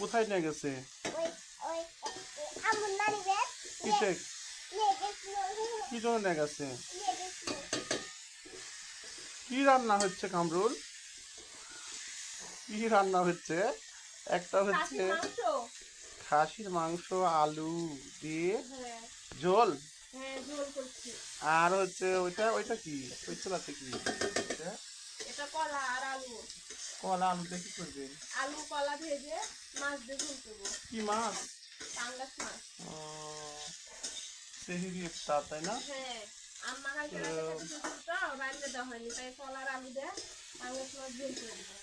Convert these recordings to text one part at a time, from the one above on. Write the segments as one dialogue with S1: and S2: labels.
S1: কোথায় নিয়ে গেছে?
S2: ওই ওই আমুল নানি বেশ
S1: কিসে
S2: নিয়ে গেছিল
S1: কি জন্য নিয়ে গেছে?
S2: নিয়ে গেছিল
S1: কি রান্না হচ্ছে কামরুল? কি রান্না হচ্ছে? একটা হচ্ছে
S3: খাসির মাংস।
S1: খাসির মাংস আলু দিয়ে
S3: হ্যাঁ
S1: ঝোল,
S3: হ্যাঁ, ঝোল করছি।
S1: আর হচ্ছে ওইটা ওইটা কি ওই চুলাতে কি এটা?
S3: এটা কলা আর আলু।
S1: কলা আলু দিয়ে কি করবেন?
S3: আলু কলা ভেজে মাছ দিয়ে ঝোল করবো।
S1: কি মাছ?
S3: পাঙ্গাস মাছ।
S1: সেহেরি ইফতার তাই না?
S3: হ্যাঁ, আম্মা কালকে রাতে কেটে তো রান্না দেওয়া হয়নি, তাই কলা আর আলু দিয়ে পাঙ্গাস মাছ ঝোল করে দিবো।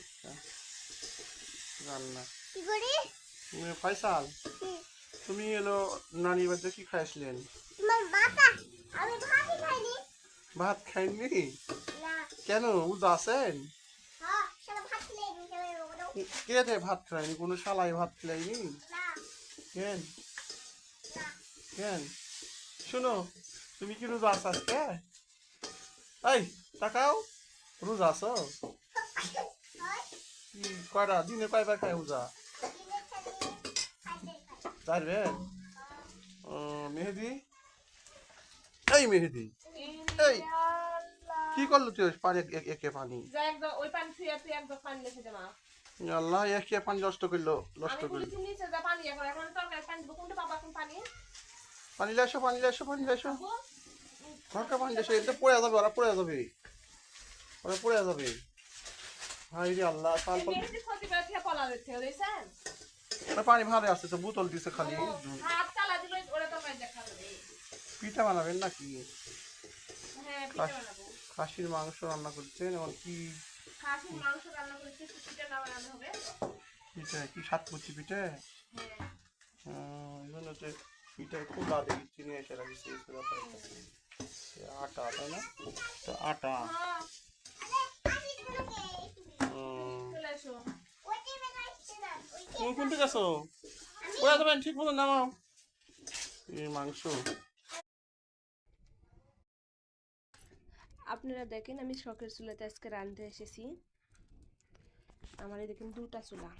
S1: আচ্ছা, রান্না
S2: কি করি
S1: ফয়সাল, তুমি এলো নানি বাড়িতে কি খাইছিলেন?
S2: তোমার মাথা আমি ভাতই খাইনি
S1: ভাত খাইনি?
S2: না
S1: কেন, উজা আছেন?
S2: হ্যাঁ সারা ভাত খাইনি
S1: কে রে ভাত খাইনি? কোনো শালাই ভাত খাইনি?
S2: না
S1: কেন
S2: না
S1: কেন? শোনো, তুমি কি রোজা আছো আজকে? এই তাকাও, রোজা আছো? কি কয়টা দিনে কয়বার খাই রোজা? চারবার? মেহেদি, এই মেহেদি, এই কি করলো তুই? পানি একে পানি,
S3: যা একদম ওই পানি ছুঁয়ে তুই একদম পানি রেখে দে মা।
S1: আল্লাহ একে পানি নষ্ট করলো, নষ্ট
S3: আমি
S1: করলো।
S3: বলেছি নিচে যা পানি এখন, এখন তরকারি পানি দেবো, কোনটা পাবো এখন পানি?
S1: পানি লাইসো, পানি লাইসো, পানি লাইসো,
S3: খাবো?
S1: ঘরটা পানি লাইসো, এটা পড়ে যাবে, ওরা পড়ে যাবে, ওরা পড়ে যাবে। হাই রে আল্লাহ, সাল
S3: এই মেহেদি ক্ষতি করে খেয়ে পলা দিচ্ছে, দেখছেন?
S1: পানি ভালো আসছে তো, বোতল দিছে খালি।
S3: হাত চালা দিলে ওরা তরকারি দেখা যাবে।
S1: পিঠা বানাবেন নাকি?
S3: হ্যাঁ, পিঠা বানাবো।
S1: খাসির মাংস রান্না করছেন, এমন কি
S3: খাসির মাংস রান্না করেছি, পিঠা না বানানো হবে।
S1: পিঠে? কি সাতপুচি পিঠে?
S3: হ্যাঁ,
S1: এই জন্য তো পিঠায় খুব আদে চিনি এসে রাখিছে, আটা তাই না? তো আটা
S3: হ্যাঁ,
S1: উম,
S3: চলে এসো।
S1: তুমি কোনটা গেছো? পড়ে যাবেন, ঠিক মতো নামাও এই মাংস।
S3: আপনারা দেখেন আমি শখের চুলাতে আজকে রাঁধতে এসেছি। আমার এই দেখেন দুটা চুলা।